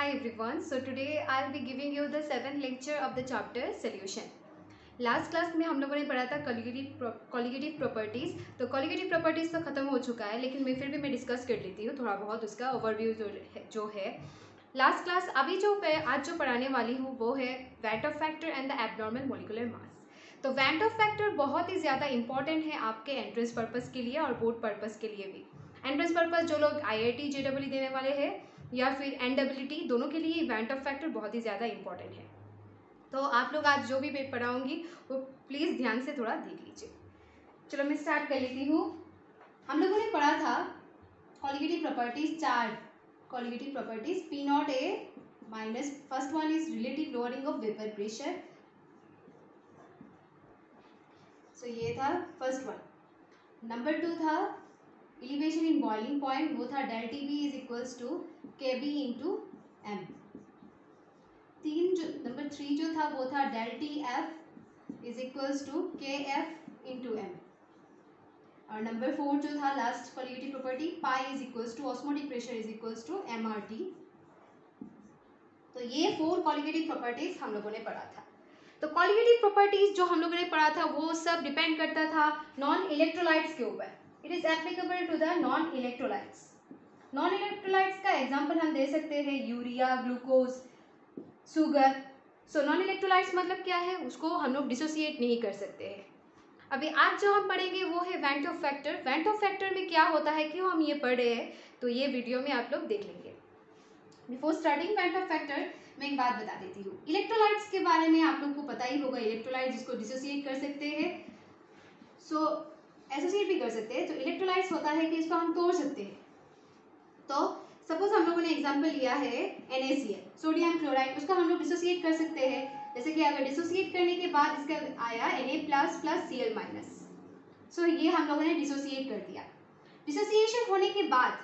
Hi everyone. So today I'll be giving you the seventh lecture of the chapter solution. Last class में हम लोगों ने पढ़ा था कॉलिगेटिव प्रॉपर्टीज़। तो कॉलिगेटिव प्रॉपर्टीज़ तो ख़त्म हो चुका है, लेकिन मैं फिर भी मैं डिस्कस कर लेती हूँ थोड़ा बहुत उसका ओवरव्यू जो है लास्ट क्लास। अभी जो मैं आज जो पढ़ाने वाली हूँ वो है van't Hoff factor and the abnormal molecular mass. तो वैट ऑफ फैक्टर बहुत ही ज़्यादा इंपॉर्टेंट है आपके एंट्रेंस पर्पज़ के लिए और बोर्ड पर्पज़ के लिए भी। एंट्रेंस पर्पज़ जो लोग IIT JEE देने वाले हैं या फिर NEET दोनों के लिए वैट ऑफ फैक्टर बहुत ही ज़्यादा इंपॉर्टेंट है। तो आप लोग आज जो भी मैं पढ़ाऊँगी वो प्लीज़ ध्यान से थोड़ा देख लीजिए। चलो मैं स्टार्ट कर लेती हूँ। हम लोगों ने पढ़ा था colligative properties, 4 colligative properties. P0A minus first one is relative lowering of vapour pressure. So ये था फर्स्ट वन। नंबर 2 था एलिवेशन इन बॉइलिंग पॉइंट, वो था del T b is equals to K B into m. Number 3 जो था वो था del T f is equals to K f into m. और नंबर 4 जो था last colligative property, pi is equals to osmotic pressure is equals to MRT। तो ये 4 colligative properties हम लोगों ने पढ़ा था। तो कॉलिगेटिव प्रॉपर्टीज जो हम लोगों ने पढ़ा था वो सब डिपेंड करता था नॉन इलेक्ट्रोलाइट्स के ऊपर। It is applicable to the non electrolytes. Non electrolytes का एग्जांपल हम दे सकते हैं urea, glucose, sugar. So non electrolytes मतलब क्या है, उसको हम लोग डिसोसिएट नहीं कर सकते हैं। अभी आज जो हम पढ़ेंगे वो है van't Hoff factor. Van't Hoff factor में क्या होता है, क्यों हम ये पढ़ रहे हैं, तो ये वीडियो में आप लोग देख लेंगे। Before starting van't Hoff factor मैं एक बात बता देती हूँ। इलेक्ट्रोलाइट्स के बारे में आप लोग को पता ही होगा। इलेक्ट्रोलाइट जिसको डिसोसिएट कर सकते हैं, सो एसोसिएट भी कर सकते हैं। तो इलेक्ट्रोलाइट्स होता है कि इसको हम तोड़ सकते हैं। तो सपोज हम लोगों ने एग्जांपल लिया है NaCl, सोडियम क्लोराइड, उसको हम लोग डिसोसिएट कर सकते हैं। जैसे कि अगर डिसोसिएट करने के बाद इसका आया Na++Cl-। सो ये हम लोगों ने डिसोसिएट कर दिया। डिसोसिएशन होने के बाद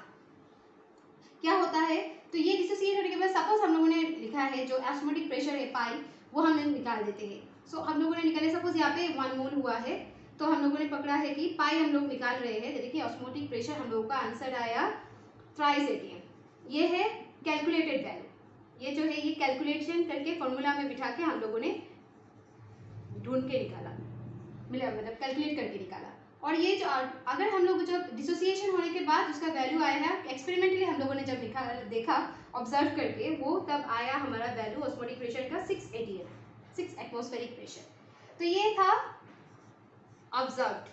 क्या होता है, तो ये डिसोसिएट होने के बाद सपोज हम लोगों ने लिखा है जो ऑस्मोटिक प्रेशर है पाई, वो हम लोग निकाल देते हैं। सो हम लोगों ने निकाले, सपोज यहाँ पे 1 मोल हुआ है, तो हम लोगों ने पकड़ा है कि पाई हम लोग निकाल रहे हैं। देखिए ऑस्मोटिक प्रेशर हम लोगों का आंसर आया थ्राइस ATM। ये है कैलकुलेटेड वैल्यू। ये जो है ये कैलकुलेशन करके फॉर्मूला में बिठा के हम लोगों ने ढूंढ के निकाला, मिला मतलब कैलकुलेट करके निकाला। और ये जो अगर हम लोग जब डिसोसिएशन होने के बाद उसका वैल्यू आया है, एक्सपेरिमेंटली हम लोगों ने जब देखा ऑब्जर्व करके, वो तब आया हमारा वैल्यू ऑस्मोटिक प्रेशर का 6 ATM, 6 एटमॉस्फेरिक प्रेशर। तो ये था ऑब्जर्व्ड।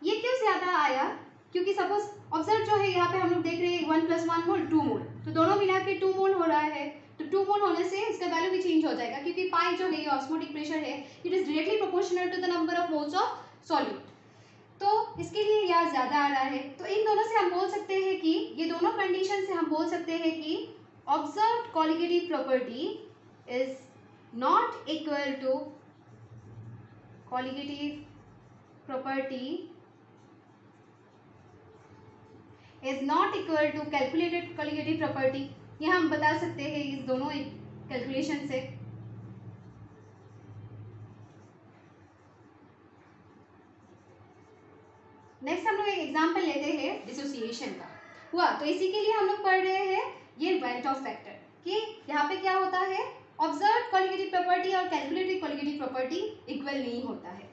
ये क्यों ज्यादा आया, क्योंकि सपोज ऑब्जर्व जो है यहाँ पे हम लोग देख रहे हैं 1 + 1 मोल 2 मोल, तो दोनों मिला के 2 मोल हो रहा है। तो 2 मोल होने से इसका वैल्यू भी चेंज हो जाएगा, क्योंकि पाई जो है ये ऑस्मोटिक प्रेशर है, it is directly proportional to the number of moles of solute. तो इसके लिए यहाँ ज्यादा आ रहा है। तो इन दोनों से हम बोल सकते हैं कि ये दोनों कंडीशन से हम बोल सकते हैं कि observed colligative property is not equal to colligative property is not equal to calculated colligative property. ये हम बता सकते हैं इस दोनों कैलकुलेशन से। नेक्स्ट हम लोग एक एग्जांपल लेते हैं डिसोसिएशन का। हुआ तो इसी के लिए हम लोग पढ़ रहे हैं ये वैट ऑफ फैक्टर, कि यहाँ पे क्या होता है, ऑब्जर्व्ड कॉलिगेटिव प्रॉपर्टी और कैलकुलेटेड कॉलिगेटिव प्रॉपर्टी इक्वल नहीं होता है।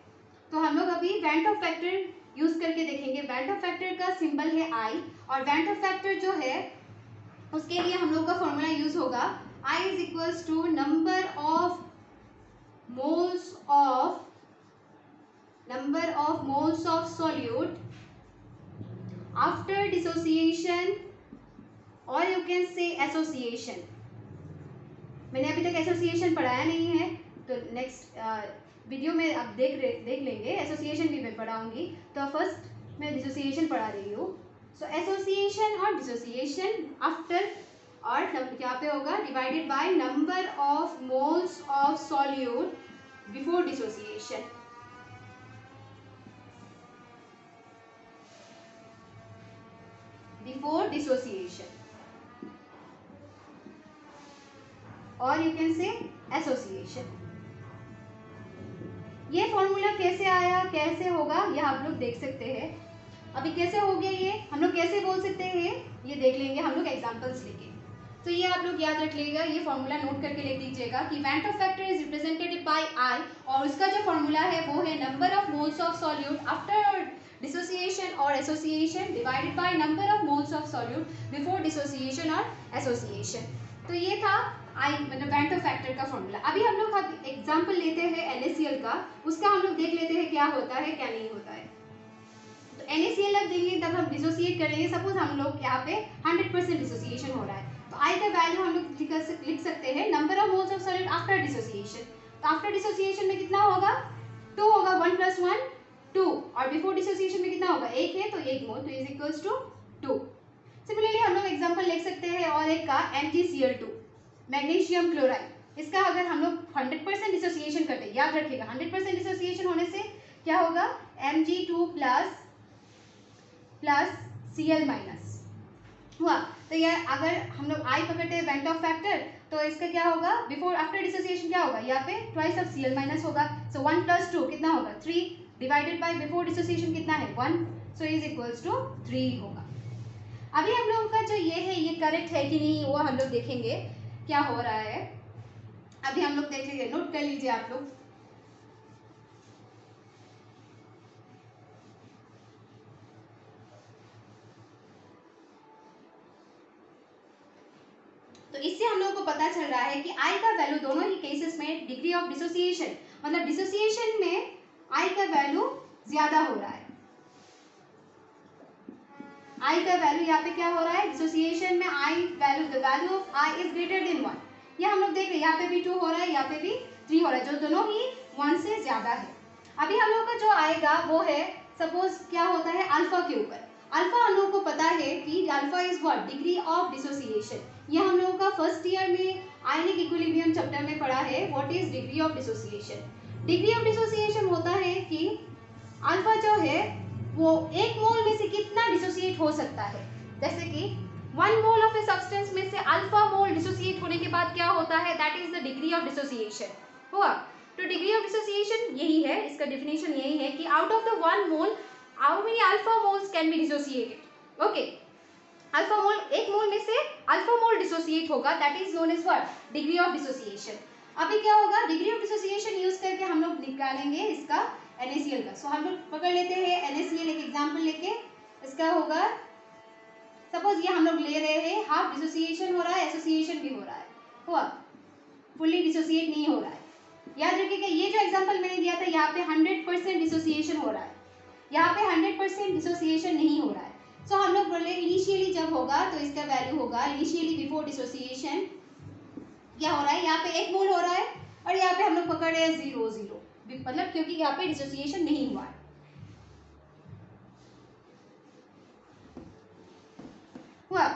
तो हम लोग अभी वैट ऑफ फैक्टर यूज करके देखेंगे। वैट ऑफ फैक्टर का सिंबल है I, और वैट ऑफ फैक्टर जो है उसके लिए हम लोग का फॉर्मूला यूज होगा I is equals to number of moles of solute after dissociation, और यू कैन से एसोसिएशन। मैंने अभी तक एसोसिएशन पढ़ाया नहीं है, तो नेक्स्ट वीडियो में आप देख लेंगे। एसोसिएशन भी मैं पढ़ाऊंगी, तो फर्स्ट मैं डिसोसिएशन पढ़ा रही हूँ। सो एसोसिएशन और डिसोसिएशन आफ्टर, और क्या पे होगा, divided by number of moles of solute before dissociation. Before dissociation, और यू कैन से एसोसिएशन। ये फॉर्मूला कैसे आया, कैसे होगा, यह आप लोग देख सकते हैं। अभी कैसे हो गया ये, हम लोग कैसे बोल सकते हैं ये देख लेंगे हम लोग एग्जांपल्स लेके। तो ये आप लोग याद रख लीजिएगा, ये फॉर्मूला नोट करके लिख दीजिएगा कि van't factor is represented by I, और उसका जो फॉर्मूला है वो है number of moles of solute after dissociation और association divided by number of moles of solute before dissociation और एसोसिएशन। तो ये था आई मतलब वेंट फैक्टर का फॉर्मूला। अभी हम लोग एग्जांपल लेते हैं NaCl का, उसका हम लोग देख लेते हैं क्या होता है क्या नहीं होता है। तो NaCl अब देंगे तब हम डिसोसिएट करेंगे। सपोज हम लोग यहाँ पे 100% डिसोसिएशन हो रहा है, तो I का वैल्यू हम लोग लिख सकते हैं number of moles of solute after dissociation. तो आफ्टर डिसोसिएशन में कितना होगा, 2 होगा, 1 + 1 2, और बिफोर डिसोसिएशन में कितना होगा, 1 है तो 1 मोल, तो इज इक्वल्स टू 2। सिमिलरली हम लोग एग्जांपल लिख सकते हैं और एक का MgCl2 मैग्नीशियम क्लोराइड। इसका अगर हम लोग 100% डिसोसिएशन करते हैं, याद रखिएगा 100% डिसोसिएशन होने से क्या होगा, Mg2 प्लस Cl माइनस हुआ। तो ये अगर हम लोग I पकड़ते हैं वेंट ऑफ फैक्टर, तो इसका क्या होगा, बिफोर आफ्टर डिसोसिएशन क्या होगा, यहाँ पे ट्वाइस ऑफ Cl माइनस होगा। सो 1 + 2 कितना होगा, 3 डिवाइडेड बाय बिफोर डिसोसिएशन कितना है, 1, सो इज इक्वल्स टू 3 होगा। अभी हम लोगों का जो ये है ये करेक्ट है कि नहीं वो हम लोग देखेंगे क्या हो रहा है। अभी हम लोग देखेंगे, नोट कर लीजिए आप लोग। तो इससे हम लोगों को पता चल रहा है कि I का वैल्यू दोनों ही केसेस में डिग्री ऑफ डिसोसिएशन, मतलब डिसोसिएशन में I का वैल्यू ज्यादा हो रहा है। I का वैल्यू यहाँ पे क्या हो रहा है, डिसोसिएशन में I value, the value of I is greater than 1। ये हम लोग देख रहे हैं, यहाँ पे भी 2 हो रहा है, यहाँ पे भी 3 हो रहा है, जो दोनों ही 1 से ज्यादा है। अभी हम लोग का जो आएगा वो है, सपोज क्या होता है अल्फा के ऊपर। अल्फा हम लोगों को पता है कि alpha is what, degree of dissociation. ये हम लोगों का फर्स्ट ईयर में आयनिक इक्विलिब्रियम चैप्टर में पढ़ा है, what is degree of dissociation. Degree of dissociation होता है कि अल्फा जो है वो 1 मोल में से कितना डिसोसिएट हो सकता है। जैसे कि 1 मोल ऑफ ए सब्सटेंस में से अल्फा मोल डिसोसिएट होने के बाद क्या होता है, that is the degree of dissociation हुआ। तो डिग्री ऑफ डिसोसिएशन यही है, इसका डेफिनेशन यही है कि out of the 1 mole how many alpha moles can be dissociated. Okay, alpha mole, 1 mole में से अल्फा मोल डिसोसिएट होगा, that is known as what, degree of dissociation. अभी क्या होगा, डिग्री ऑफ डिसोसिएशन यूज करके हम लोग निकालेंगे इसका NaCl का। सो हम लोग पकड़ लेते हैं NaCl, एक एग्जांपल लेके। इसका होगा, सपोज ये हम लोग ले रहे हैं हाफ डिसोसिएशन हो रहा है, एसोसिएशन भी हो रहा है, हुआ, फुल्ली डिसोसिएट नहीं हो रहा है। याद रखिएगा ये जो एग्जांपल मैंने दिया था, यहाँ पे 100% डिसोसिएशन हो रहा है, यहाँ पे 100% डिसोसिएशन नहीं हो रहा है। सो हम लोग बोले इनिशियली जब होगा तो इसका वैल्यू होगा, इनिशियली बिफोर डिसोसिएशन क्या हो रहा है, यहाँ पे 1 मोल हो रहा है, और यहाँ पे हम लोग पकड़ रहे हैं 0 0, मतलब क्योंकि यहाँ पे डिसोसिएशन नहीं हुआ है। हुआ,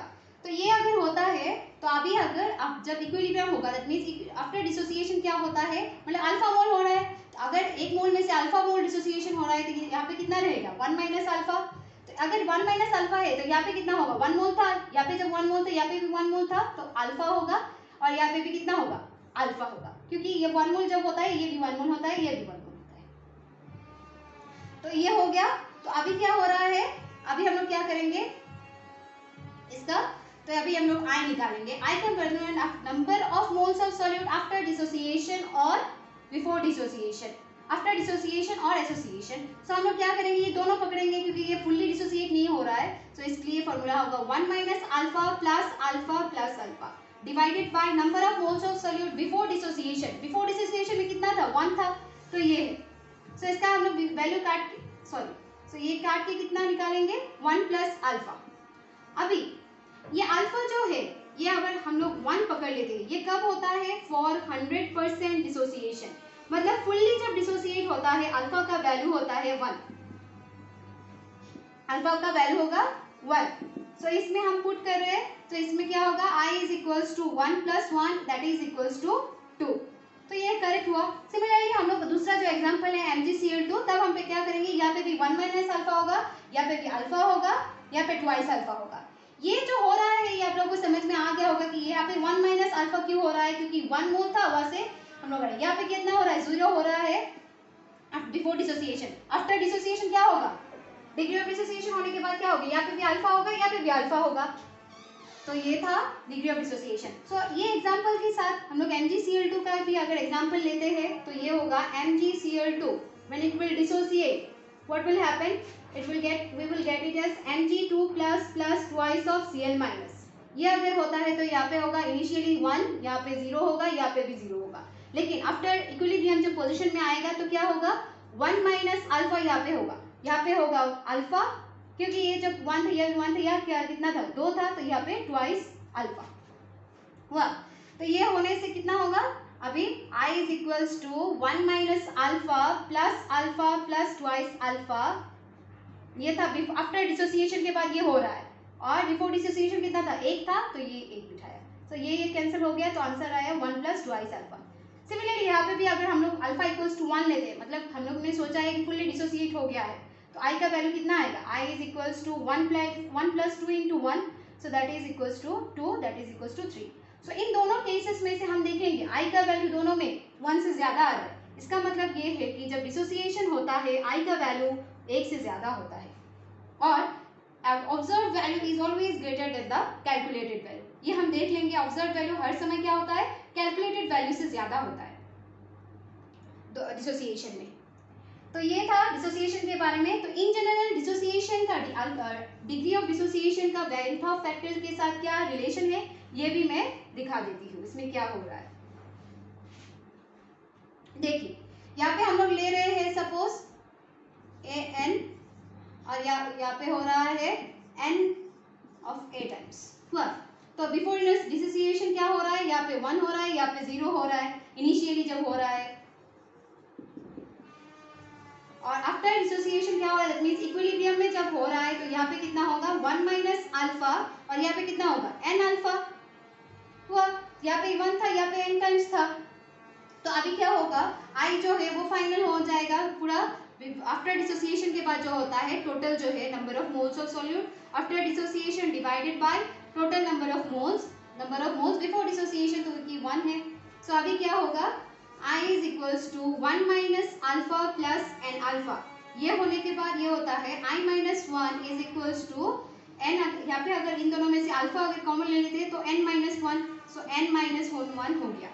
तो ये अगर होता है तो अभी अगर जब इक्विलिब्रियम होगा, दैट मींस आफ्टर डिसोसिएशन क्या होता है, मतलब अल्फा मोल हो रहा है, तो अगर 1 मोल में से अल्फा मोल डिसोसिएशन हो रहा है तो यहाँ पे कितना रहेगा, 1 माइनस अल्फा। तो अगर 1 माइनस अल्फा है तो यहाँ पे कितना होगा, 1 मोल था, यहाँ पे जब 1 मोल था यहाँ पे भी 1 मोल था, तो अल्फा होगा, और यहाँ पे भी कितना होगा, अल्फा होगा, क्योंकि ये 1 मोल जब होता है ये भी 1 मोल होता है, ये भी 1 मोल होता है। तो ये हो गया। तो अभी क्या हो रहा है, अभी हम लोग क्या करेंगे इसका, तो अभी हम लोग I निकालेंगे। I का number of moles of solute after dissociation और बिफोर डिसोसिएशन, आफ्टर डिसोसिएशन और एसोसिएशन। सो हम लोग क्या करेंगे, ये दोनों पकड़ेंगे क्योंकि ये फुल्ली डिसोसिएट नहीं हो रहा है, तो इसलिए फॉर्मूला होगा 1 minus alpha plus alpha divided by number of moles of solute before dissociation. Before dissociation में कितना था, 1 था, तो ये है। सो इसका हम लोग वैल्यू काट के, सो ये काट के कितना निकालेंगे, 1 प्लस अल्फा। अभी ये अल्फा जो है, ये अगर हम लोग 1 पकड़ लेते हैं, ये कब होता है, फॉर 100% डिसोसिएशन, मतलब फुल्ली जब डिसोसिएट होता है अल्फा का वैल्यू होता है 1, अल्फा का वैल्यू होगा 1। सो इसमें हम पुट कर रहे हैं, तो इसमें क्या होगा, I is equals to 1 + 1 that is equals to 2। तो ये करेक्ट हुआ। सिमिलरली हम लोग दूसरा जो एग्जांपल है MgCl2, तब हम पे क्या करेंगे, यहाँ पे भी 1 माइनस अल्फा होगा, यहाँ पे भी अल्फा होगा, यहाँ पे ट्वाइस अल्फा होगा। ये जो हो रहा है ये आप लोगों को समझ में आ गया होगा कि यहाँ पे 1 माइनस अल्फा क्यों हो रहा है, क्योंकि 1 मोल था, वहां से हम लोग यहाँ पे कितना हो रहा है, 0 हो रहा है बिफोर डिसोसिएशन। आफ्टर डिसोसिएशन क्या होगा, डिग्री ऑफ डिसोसिएशन होने के बाद क्या होगा, यहाँ पे भी अल्फा होगा, यहाँ पे भी अल्फा होगा। तो ये था डिग्री ऑफ डिसोसिएशन। सो ये एग्जांपल के साथ हम लोग MgCl2 का भी अगर एग्जांपल लेते हैं तो ये होगा MgCl2 when it will dissociate what will happen, we will get it as Mg2 plus plus twice of Cl minus। ये अगर होता है तो यहाँ पे होगा इनिशियली 1, यहाँ पे 0 होगा, यहाँ पे भी 0 होगा, लेकिन आफ्टर इक्विलिब्रियम जब पोजीशन में आएगा तो क्या होगा, 1 माइनस अल्फा यहाँ पे होगा, यहाँ पे होगा अल्फा, क्योंकि ये जब 1 था यहाँ 1 था, यहाँ क्या कितना था 2 था, तो यहाँ पे ट्वाइस अल्फा हुआ। तो ये होने से कितना होगा, अभी I is equals to 1 minus alpha plus twice alpha, ये था आफ्टर डिसोसिएशन के बाद ये हो रहा है, और बिफोर डिसोसिएशन कितना था, 1 था, तो ये 1 बिठाया, तो ये कैंसिल हो गया, तो आंसर आया 1 प्लस ट्वाइस अल्फा। सिमिलरली यहाँ पे भी अगर हम लोग अल्फा इक्वल्स टू 1 लेते हैं, मतलब हम लोग ने सोचा है कि फुल्ली डिसोसिएट हो गया है, तो I का वैल्यू कितना आएगा, I is equals to 1 plus 2 into 1, so that is equals to 2, that is equals to 3। So इन दोनों केसेस में से हम देखेंगे I का वैल्यू दोनों में 1 से ज़्यादा आ रहा है, इसका मतलब ये है कि जब डिसोसिएशन होता है I का वैल्यू 1 से ज़्यादा होता है, और observe value is always greater than the calculated value. ये हम देख लेंगे, ऑब्जर्व वैल्यू हर समय क्या होता है, कैलकुलेटेड वैल्यू से ज़्यादा होता है डिसोसिएशन में। तो ये था डिसोसिएशन के बारे में। तो इन जनरल डिसोसिएशन का डिग्री ऑफ डिसोसिएशन का वैल्यू फैक्टर के साथ क्या रिलेशन है, ये भी मैं दिखा देती हूँ, इसमें क्या हो रहा है। देखिए यहाँ पे हम लोग ले रहे हैं सपोज An, और यहाँ पे हो रहा है N ऑफ A टाइम्स हुआ। तो बिफोर डिसोसिएशन क्या हो रहा है, यहाँ पे 1 हो रहा है, यहाँ पे 0 हो रहा है इनिशियली जब हो रहा है, और आफ्टर डिसोसिएशन क्या हो रहा है, दैट मींस इक्विलिब्रियम में जब हो रहा है तो यहाँ पे कितना होगा 1 माइनस अल्फा, और यहाँ पे कितना होगा n अल्फा हुआ, यहाँ पे 1 था, यहाँ पे n टाइम्स था। तो अभी क्या होगा, I जो है वो फाइनल हो जाएगा पूरा आफ्टर डिसोसिएशन के बाद जो होता है टोटल जो है number of moles of solute after dissociation divided by total number of moles before dissociation, तो कि 1 है। सो अभी क्या होगा, I is equals to 1 minus alpha plus n alpha, ये होने के बाद ये होता है I minus 1 is equals to n, यहाँ पे अगर इन दोनों में से अल्फा अगर कॉमन ले लेते हैं तो n minus 1, so n minus 1 हो गया।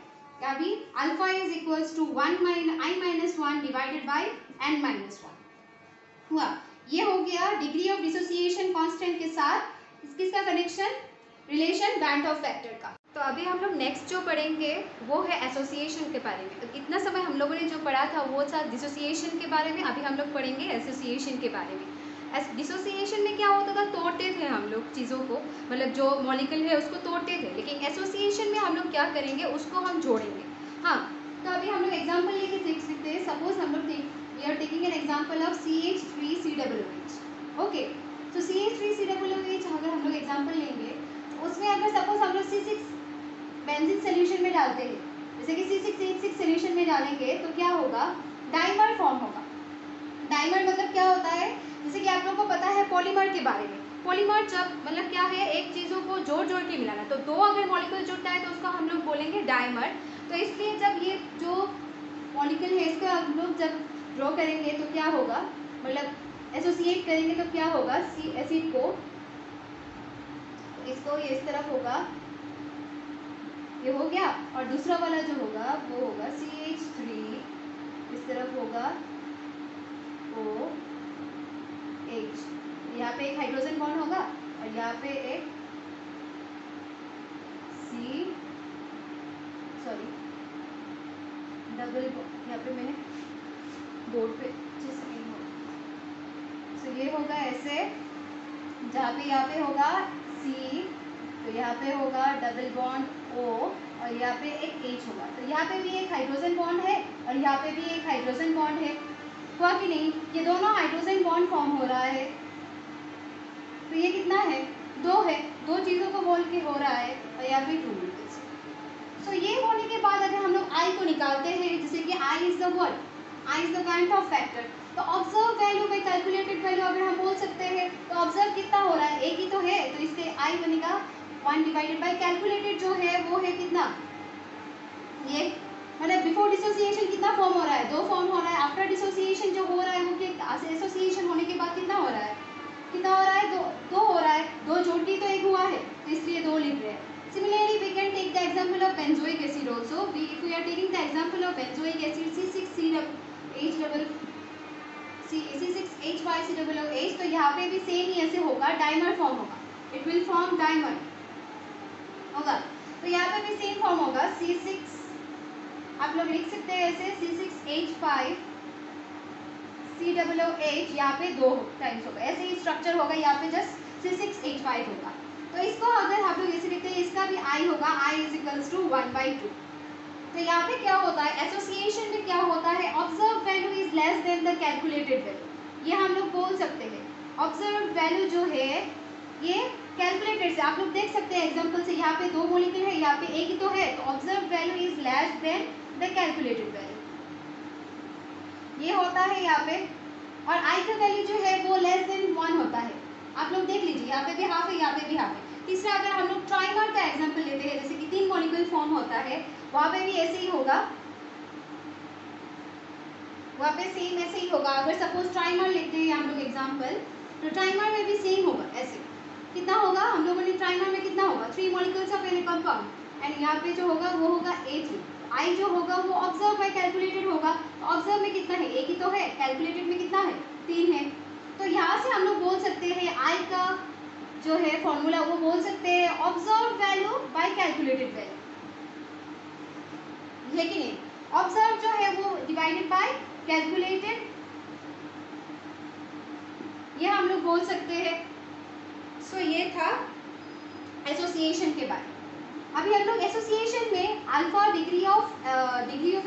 अभी alpha is equals to I minus 1 divided by n minus 1 हुआ। ये हो गया डिग्री ऑफ डिसोसिएशन कांस्टेंट के साथ किसका connection, relation band Hoff factor का। तो अभी हम लोग नेक्स्ट जो पढ़ेंगे वो है एसोसिएशन के बारे में। तो इतना समय हम लोगों ने जो पढ़ा था वो था डिसोसिएशन के बारे में, अभी हम लोग पढ़ेंगे एसोसिएशन के बारे में। डिसोसिएशन में क्या होता था, तोड़ते थे हम लोग चीज़ों को, मतलब जो मॉलिक्यूल है उसको तोड़ते थे, लेकिन एसोसिएशन में हम लोग क्या करेंगे, उसको हम जोड़ेंगे। हाँ, तो अभी हम लोग एग्जाम्पल लेके देख सकते हैं। सपोज हम लोग we are taking an example of CH3COOH। Okay, तो CH3COOH अगर हम लोग एग्जाम्पल लेंगे, उसमें अगर सपोज हम लोग C6 बेंजीन सोल्यूशन में डालते हैं, जैसे कि C6H6 सोल्यूशन में डालेंगे तो क्या होगा, डाइमर फॉर्म होगा। डाइमर मतलब क्या होता है, जैसे कि आप लोगों को पता है पॉलीमर के बारे में। पॉलीमर जब मतलब क्या है, एक चीज़ों को जोड़ जोड़ के मिलाना, तो दो अगर मॉलिक्यूल जुड़ता है तो उसको हम लोग बोलेंगे डाइमर। तो इसलिए जब ये जो मॉलिक्यूल है इसको हम लोग जब ड्रॉ करेंगे तो क्या होगा, मतलब एसोसिएट करेंगे तो क्या होगा, सी एसिड को इसको ये इस तरफ होगा, ये हो गया, और दूसरा वाला जो होगा वो होगा CH3 इस तरफ होगा OH, यहाँ पे एक हाइड्रोजन बॉन्ड होगा और यहाँ पे एक डबल बॉन्ड, यहाँ पे मैंने बोर्ड पे तो ये होगा ऐसे, जहाँ पे यहाँ पे होगा C, तो यहाँ पे होगा डबल बॉन्ड O, और यहाँ पे एक H होगा। तो यहाँ पे भी एक हाइड्रोजन बॉन्ड है और यहाँ पे भी एक हाइड्रोजन बॉन्ड है, हुआ कि नहीं, ये दोनों हाइड्रोजन बॉन्ड फॉर्म हो रहा है। तो ये कितना है, 2 है, 2 चीज़ों को बोल के हो रहा है, और यहाँ पे 2 मॉलिक्यूल्स। सो ये होने के बाद अगर हम लोग I को निकालते हैं, जैसे कि I is the what, I is the kind of factor, तो observe value by calculated value अगर हम बोल सकते हैं, तो ऑब्जर्व कितना हो रहा है, एक ही तो है, तो इससे I बनेगा 1 डिवाइडेड बाई कैलकुलेटेड जो है वो है कितना, ये मतलब बिफोर डिसोसिएशन कितना फॉर्म हो रहा है, 2 फॉर्म हो रहा है। आफ्टर डिसोसिएशन जो हो रहा है वो क्या, एसोसिएशन होने के बाद कितना हो रहा है, कितना हो रहा है, 2 हो रहा है। 2 जोड़ के तो 1 हुआ है, तो इसलिए 2 लिख रहे हैं। Similarly, we can take the example of benzoic acid also. If we are taking the example of benzoic acid C6HYCOOH, तो यहाँ पे भी सेम ही ऐसे होगा, डाइमर फॉर्म होगा, इट विल फॉर्म डाइमर होगा। तो यहाँ पे भी सेम फॉर्म होगा, C6, आप लोग लिख सकते हैं ऐसे C6H5COOH, यहाँ पे 2 टाइम्स होगा, ऐसे ही स्ट्रक्चर होगा, यहाँ पे जस्ट C6H5 होगा। तो इसको अगर हम लोग ऐसे लिखते हैं, इसका भी I होगा, I = 1/2। तो यहाँ पे क्या होता है, एसोसिएशन में क्या होता है, observe value is less than the calculated value, ये हम लोग बोल सकते हैं। ऑब्जर्व वैल्यू जो है ये कैलकुलेटेड से आप लोग देख सकते हैं एग्जांपल से, यहाँ पे 2 मॉलिक्यूल है, यहाँ पे एक ही तो है, तो observe value is less than the calculated value, ये होता है यहाँ पे। और I का वैल्यू जो है वो लेस देन 1 होता है, आप लोग देख लीजिए, यहाँ पे भी हाफ है, यहाँ पे भी हाफ है। तीसरा, अगर हम लोग ट्राइमर का एग्जांपल लेते हैं, जैसे कि 3 मॉलिक्यूल फॉर्म होता है, वहाँ पे भी ऐसे ही होगा, वहाँ पे सेम ऐसे ही होगा। अगर सपोज ट्राइमर लेते हैं हम लोग एग्जांपल, तो ट्राइमर में भी सेम होगा, ऐसे कितना होगा, हम लोगों ने ट्राइमर में कितना होगा, 3 molecules of an compound, and यहाँ पे जो होगा वो होगा A3। I जो होगा वो ऑब्जर्व बाय कैलकुलेटेड होगा, तो ऑब्जर्व में कितना है, एक ही तो है, कैलकुलेटेड में कितना है, 3 है। तो यहाँ से हम लोग बोल सकते हैं I का जो है फॉर्मूला वो बोल सकते हैं observe value by calculated value, है कि नहीं। ऑब्जर्व जो है वो डिवाइडेड बाय कैलकुलेटेड, ये हम लोग बोल सकते हैं। सो ये था एसोसिएशन के बारे में। अभी हम लोग एसोसिएशन में अल्फा डिग्री ऑफ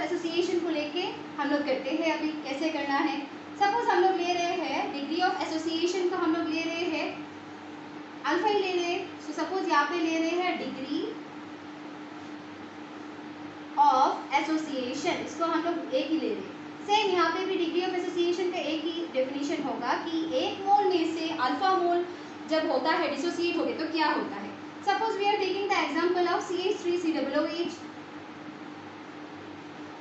एसोसिएशन को लेके हम लोग करते हैं। अभी कैसे करना है, सपोज हम लोग ले रहे हैं डिग्री ऑफ एसोसिएशन को, हम लोग ले रहे हैं अल्फा ही ले रहे हैं। सो सपोज यहाँ पे ले रहे हैं डिग्री ऑफ एसोसिएशन, इसको हम लोग एक ही ले रहे हैं। सेम यहाँ पे भी डिग्री ऑफ एसोसिएशन का एक ही डेफिनेशन होगा कि 1 मोल में से अल्फा मोल जब होता है डिसोसिएट हो गए तो क्या होता है। Suppose we are taking the example of CH3COOH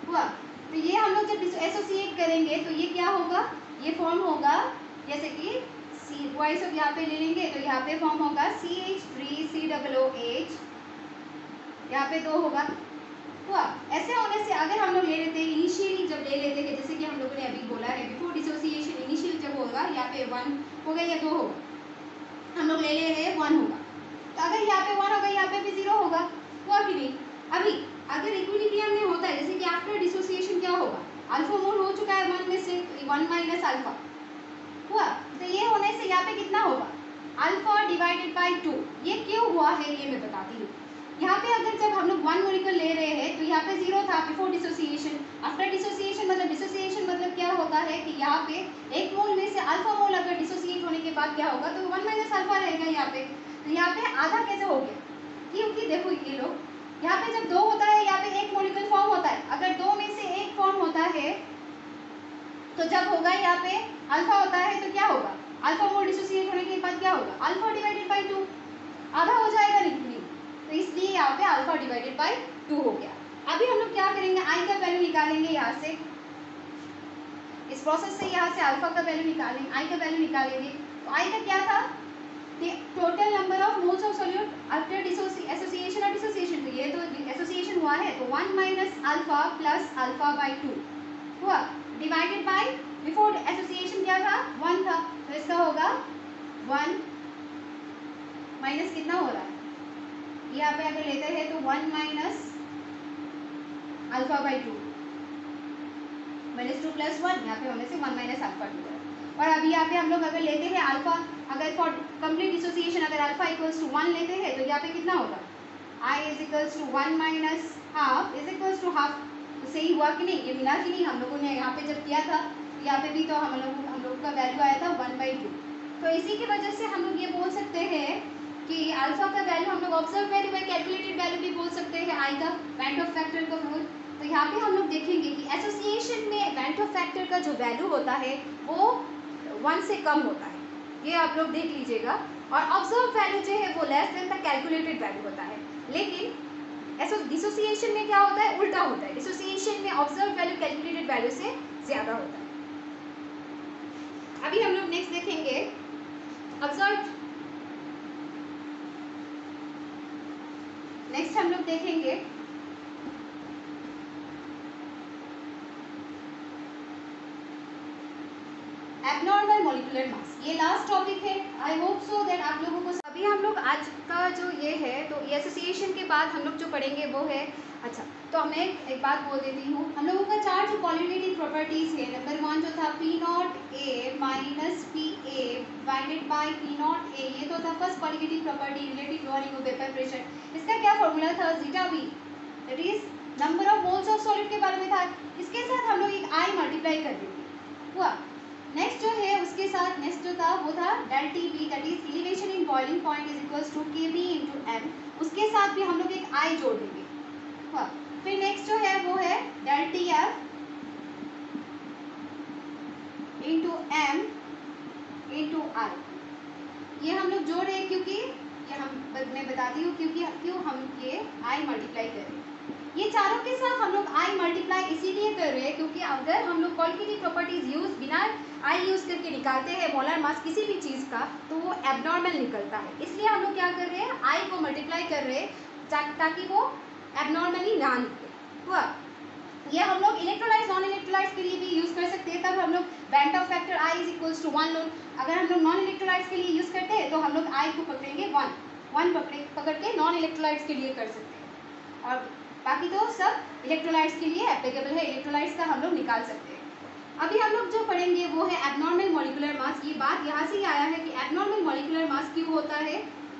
हुआ, तो ये हम लोग जब एसोसिएट करेंगे तो ये क्या होगा, ये फॉर्म होगा जैसे कि वाइस ऑफ यहाँ पे ले लेंगे, तो यहाँ पे फॉर्म होगा CH3COOH, यहाँ पे 2 होगा हुआ। ऐसे होने से अगर हम लोग ले लेते हैं इनिशियली, जब ले लेते हैं जैसे कि हम लोगों ने अभी बोला है बिफोर डिसोसिएशन, इनिशियल जब होगा यहाँ पे 1 होगा या 2 होगा, हम लोग ले ले रहे हैं 1 होगा। तो अगर यहाँ पे 1 होगा, यहाँ पे भी 0 होगा, हुआ कि नहीं। अभी अगर इक्विलिब्रियम में होता है, जैसे कि आफ्टर डिसोसिएशन क्या होगा, अल्फा मोल हो चुका है 1 में से, 1 माइनस अल्फा हुआ, तो ये होने से यहाँ पे कितना होगा, अल्फा डिवाइडेड बाई 2। ये क्यों हुआ है ये मैं बताती हूँ। यहाँ पे अगर जब हम लोग 1 मॉलिक्यूल ले रहे हैं तो यहाँ पे 0 था बिफोर डिसोसिएशन। आफ्टर डिसोसिएशन मतलब डिसोसिएशन मतलब क्या होता है कि यहाँ पे 1 मोल में से अल्फा मोल अगर डिसोसिएट होने के बाद क्या होगा, तो 1 माइनस अल्फा रहेगा यहाँ पे। तो यहाँ पे आधा कैसे हो गया, क्योंकि देखो ये लोग यहाँ पे जब 2 होता है, यहाँ पे 1 मॉलिक्यूल फॉर्म होता है, अगर 2 में से 1 फॉर्म होता है तो जब होगा यहाँ पे अल्फा होता है तो क्या होगा, अल्फा मोल डिसोसिएट होने के बाद क्या होगा, अल्फा डिवाइडेड बाई 2, आधा हो जाएगा नहीं, तो इसलिए यहाँ पे अल्फा डिवाइडेड बाई 2 हो गया। अभी हम लोग क्या करेंगे, I का वैल्यू निकालेंगे यहाँ से, इस प्रोसेस से यहाँ से अल्फा का वैल्यू निकालेंगे, I का वैल्यू निकालेंगे। तो I का क्या था, total number of moles of solute after association और डिसोसिएशन, तो ये तो एसोसिएशन हुआ है तो 1 minus alpha plus alpha by 2 हुआ, डिवाइडेड बाई बिफोर एसोसिएशन क्या था, 1 था, तो इसका होगा 1 माइनस कितना हो रहा है, यहाँ पे अगर लेते हैं तो 1 माइनस अल्फा बाई 2 -2 प्लस 1, यहाँ पे होने से 1 माइनस अल्फा 2 है। और अभी यहाँ पे हम लोग अगर लेते हैं अल्फा, अगर फॉर कंप्लीट डिसोसिएशन अगर अल्फा इक्वल्स टू 1 लेते हैं तो यहाँ पे कितना होगा, I = 1 माइनस हाफ = हाफ। तो सही हुआ कि नहीं, ये मिला कि नहीं, हम लोगों ने यहाँ पे जब किया था यहाँ पे भी तो हम लोग का वैल्यू आया था 1/2। तो इसी की वजह से हम लोग ये बोल सकते हैं कि अल्फा का वैल्यू हम लोग observe value by calculated value भी बोल सकते हैं, I का वैन डॉफ फैक्टर का रूल। तो यहाँ पे हम लोग देखेंगे कि एसोसिएशन में वैन डॉफ फैक्टर का जो वैल्यू होता है वो 1 से कम होता है, ये आप लोग देख लीजिएगा। और ऑब्जर्व वैल्यू जो है वो less than the calculated value होता है। लेकिन डिसोसिएशन में क्या होता है, उल्टा होता है। डिसोसिएशन में ऑब्जर्व वैल्यू कैलकुलेटेड वैल्यू से ज्यादा होता है। अभी हम लोग नेक्स्ट देखेंगे ऑब्जर्व, नेक्स्ट हम लोग देखेंगे एबनॉर्मल मॉलिक्यूलर मास। ये लास्ट टॉपिक है, आई होप सो दैट आप लोगों को अभी हम लोग आज का जो ये है, तो ये एसोसिएशन के बाद हम लोग जो पढ़ेंगे वो है, अच्छा तो मैं एक बात बोल देती हूँ, हम लोगों का चार जो क्वालिटेटिव प्रॉपर्टीज है, नंबर 1 जो था P not a minus P A divided by P not a, ये तो था first qualitative property relative lowering of vapour pressure. इसका क्या फॉर्मूला था, zeta V, that is number of moles of solid के बारे में था। इसके साथ हम लोग एक I मल्टीप्लाई कर देंगे, हुआ। नेक्स्ट जो है उसके साथ नेक्स्ट जो था वो था del T b, that is elevation in boiling point is equals to K B into m, उसके साथ भी हम लोग एक आई जोड़ देंगे, हुआ। फिर नेक्स्ट जो है वो है del T F into M into I. ये हम लोग जोड़ रहे हैं क्योंकि ये मैं बताती हूँ क्यों हम ये आई मल्टीप्लाई कर रहे हैं। ये चारों के साथ हम लोग आई मल्टीप्लाई इसीलिए कर रहे हैं क्योंकि अगर हम लोग क्वालिटेटिव प्रॉपर्टीज यूज बिना आई यूज करके निकालते हैं मोलर मास किसी भी चीज़ का, तो वो एबनॉर्मल निकलता है। इसलिए हम लोग क्या कर रहे हैं, आई को मल्टीप्लाई कर रहे हैं ताकि वो एबनॉर्मली ना निकले, हुआ। ये हम लोग इलेक्ट्रोलाइट्स नॉन इलेक्ट्रोलाइट्स के लिए भी यूज़ कर सकते हैं, तब हम लोग van't Hoff factor I is equals to 1 लोन। अगर हम लोग नॉन इलेक्ट्रोलाइट्स के लिए यूज़ करते हैं तो हम लोग आई को पकड़ेंगे 1 पकड़ के नॉन इलेक्ट्रोलाइट्स के लिए कर सकते हैं, और बाकी तो सब इलेक्ट्रोलाइट्स के लिए एप्लीकेबल है, इलेक्ट्रोलाइट्स का हम लोग निकाल सकते हैं। अभी हम लोग जो पढ़ेंगे वो है एबनॉर्मल मॉलिक्यूलर मास। ये बात यहाँ से ही आया है कि एबनॉर्मल मॉलिक्यूलर मास क्यों होता है,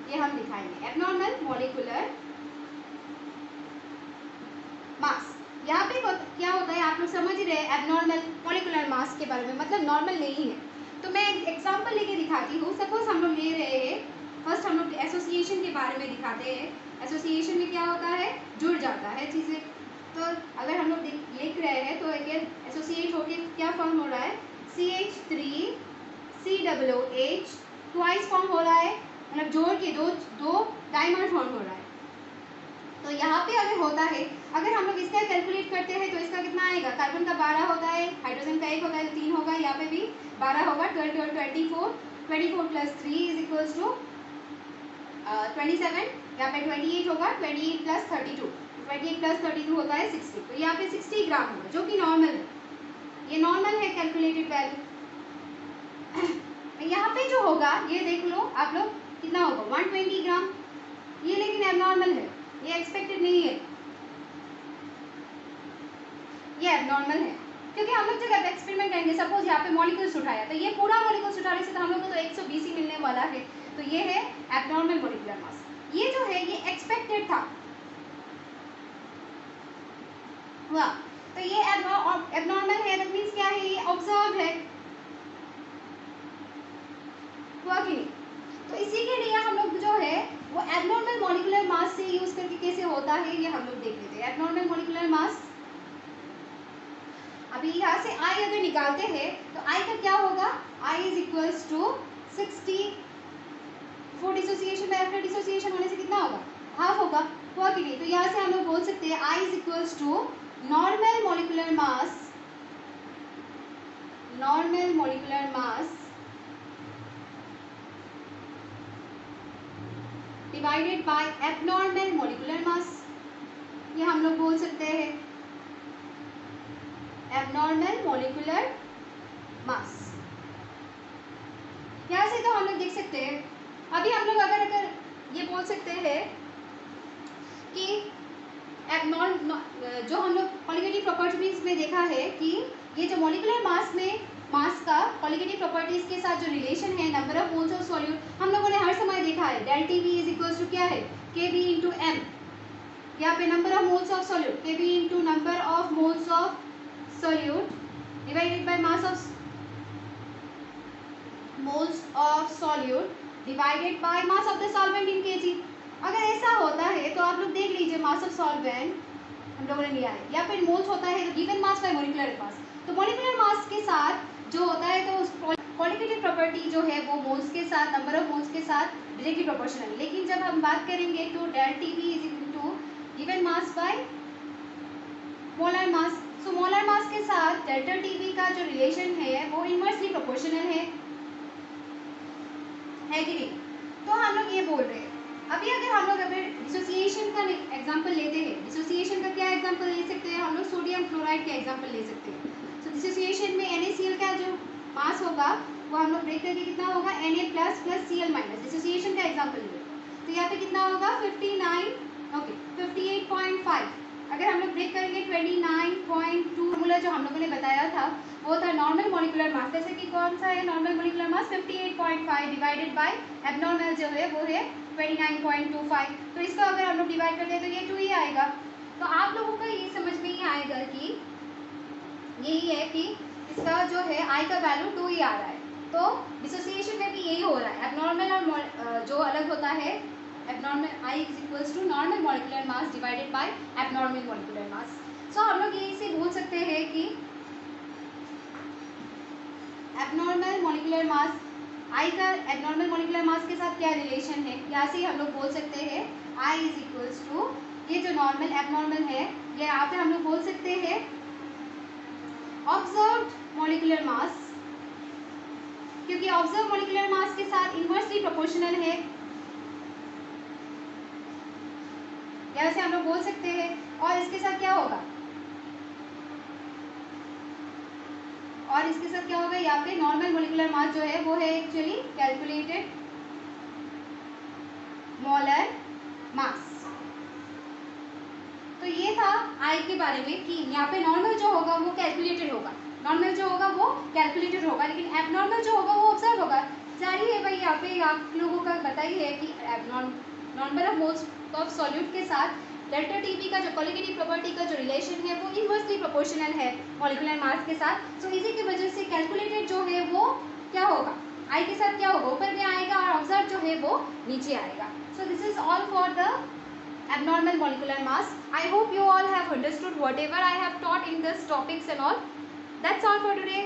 ये हम दिखाएंगे। एबनॉर्मल मॉलिक्यूलर मास, यहाँ पे क्या होता है आप लोग समझ ही रहे हैं, एबनॉर्मल मॉलिक्यूलर मास के बारे में, मतलब नॉर्मल नहीं है। तो मैं एक एग्जाम्पल लेके दिखाती हूँ। सपोज हम लोग ले रहे हैं, फर्स्ट हम लोग एसोसिएशन के बारे में दिखाते हैं। एसोसिएशन में क्या होता है, जुड़ जाता है चीज़ें। तो अगर हम लोग लिख रहे हैं तो एक एसोसिएट होके क्या फॉर्म हो रहा है, CH3COOH ट्वाइस फॉर्म हो रहा है, मतलब जोड़ के दो डायमंड फॉर्म हो रहा है। तो यहाँ पे अगर होता है, अगर हम लोग इसका कैलकुलेट करते हैं तो इसका कितना आएगा, कार्बन का 12 होता है, हाइड्रोजन का 1 होता है तो 3 होगा, यहाँ पे भी 12 होगा, 12 और 24 प्लस 3 इज इक्वल्स टू 27, यहाँ पे 28 होगा, 28 प्लस 32, 28 प्लस 32 होता है 60, तो यहाँ पे 60 ग्राम होगा, जो कि नॉर्मल है। ये नॉर्मल है कैलकुलेटेड वैल्यू। यहाँ पे जो होगा ये देख लो आप लोग, कितना होगा 120 ग्राम, ये लेकिन एबनॉर्मल है, ये एक्सपेक्टेड नहीं है, ये एबनॉर्मल है। क्योंकि हम लोग जब एक्सपेरिमेंट करेंगे, सपोज यहाँ पे मॉलिक्यूल्स उठाया, तो ये पूरा मॉलिक्यूल्स उठाने से तो हम लोग को तो 120 ही मिलने वाला है, तो ये है एबनॉर्मल मॉलिक्यूलर मास। ये जो है ये एक्सपेक्टेड था, हुआ। तो ये एबनॉर्मल है, दैट मींस क्या है, ये ऑब्जर्व है, हुआ कि नहीं। तो इसी के लिए हम लोग जो है वो एबनॉर्मल मॉलिक्यूलर मास से यूज करके कैसे होता है ये हम लोग देख लेते हैं। एबनॉर्मल मॉलिक्यूलर मास, अभी यहाँ से आई अगर निकालते हैं तो आई का क्या होगा, I is equals to 60, for dissociation में आफ्टर डिसोसिएशन होने से कितना होगा, हाफ होगा, हुआ कि नहीं। तो यहाँ से हम लोग बोल सकते हैं I is equals to normal molecular mass, normal molecular mass divided by abnormal molecular mass, ये हम लोग बोल सकते हैं एबनॉर्मल मॉलिक्यूलर मास। यहाँ से तो हम लोग देख सकते हैं, अभी हम लोग अगर ये बोल सकते हैं कि जो हम लोग क्वालिटेटिव प्रॉपर्टीज में देखा है कि ये जो मॉलिक्यूलर मास में मास का क्वालिटेटिव प्रॉपर्टीज के साथ जो रिलेशन है, number of moles of solute, हम लोगों ने हर समय देखा है, del T V is equals to क्या है, के बी इंटू एम, यहाँ पे number of moles of solute, K B into number of moles of solute divided by mass of moles of solute divided by mass of the solvent in kg। अगर ऐसा होता है तो आप लोग देख लीजिए, मास ऑफ सॉल्वेंट हम लोगों ने लिया है, या फिर मोल्स होता है तो given mass by molecular mass, तो मॉलिक्यूलर मास के साथ जो होता है तो उस क्वालिटेटिव प्रॉपर्टी जो है वो मोल्स के साथ, नंबर ऑफ मोल्स के साथ डायरेक्टली प्रोपोर्शनल है। लेकिन जब हम बात करेंगे तो del T b is equal to given by molar mass. So molar mass के साथ डेल्टा टीवी का जो रिलेशन है वो इनवर्सली प्रोपोर्शनल है कि नहीं? तो हम लोग ये बोल रहे हैं। अभी अगर हम लोग अगर डिसोसिएशन का एग्जांपल लेते हैं, डिसोसिएशन का क्या एग्जांपल ले सकते हैं हम लोग? सोडियम क्लोराइड का एग्जांपल ले सकते हैं। सो डिसोसिएशन में NaCl का जो मास होगा वो हम लोग ब्रेक करके कितना होगा? Na plus plus Cl minus. Dissociation का एग्जांपल लिए तो यहाँ पे कितना होगा? 58.5। अगर हम लोग ब्रेक करेंगे 29.2। फॉर्मूला जो हम लोगों ने बताया था वो था नॉर्मल मॉलिक्यूलर मास। जैसे कि कौन सा है normal molecular mass? 58.5 divided by abnormal जो है वो है 29.25। तो इसको अगर हम लोग डिवाइड करते हैं तो ये 2 ही आएगा। तो आप लोगों को ये समझ में ही आएगा कि यही है कि इसका जो है I का वैल्यू 2 ही आ रहा है। तो डिसोसिएशन में भी यही हो रहा है। एब्नॉर्मल और जो अलग होता है abnormal I is equals to normal molecular mass divided by abnormal molecular mass. So हम लोग यही से बोल सकते हैं कि एब्नॉर्मल मॉलिक्यूलर मास I का एब्नॉर्मल मॉलिक्यूलर मास के साथ क्या रिलेशन है? यहाँ से हम लोग बोल सकते हैं I इज इक्वल्स टू ये जो नॉर्मल एब्नॉर्मल है ये यहाँ पे हम लोग बोल सकते हैं ऑब्जर्व्ड मॉलिक्यूलर मास, क्योंकि ऑब्जर्व मॉलिक्यूलर मास के साथ इनवर्सली प्रोपोर्शनल है। यहाँ से हम लोग बोल सकते हैं। और इसके साथ क्या होगा? और इसके साथ क्या होगा? यहाँ पे नॉर्मल मॉलिक्यूलर मास जो है वो है एक्चुअली कैलकुलेटेड मोलर मास। तो ये था I के बारे में कि यहाँ पे नॉर्मल जो होगा वो कैलकुलेटेड होगा, नॉर्मल जो होगा वो कैलकुलेटेड होगा, लेकिन एबनॉर्मल जो होगा वो ऑब्जर्व होगा। जाहिर है भाई यहाँ पे आप लोगों का पता ही है कि normal of moles of solute के साथ डेल्टा टीवी का जो कोलिगेटिव प्रॉपर्टी का जो रिलेशन है वो इनवर्सली प्रोपोर्शनल है मॉलिक्यूलर मास के साथ। सो इसी की वजह से कैलकुलेटेड जो है वो क्या होगा? I के साथ क्या होगा? ऊपर में आएगा और ऑब्जर्व जो है वो नीचे आएगा। So this is all for the abnormal molecular mass. I hope you all have understood whatever I have taught in this topics and all. That's all for today.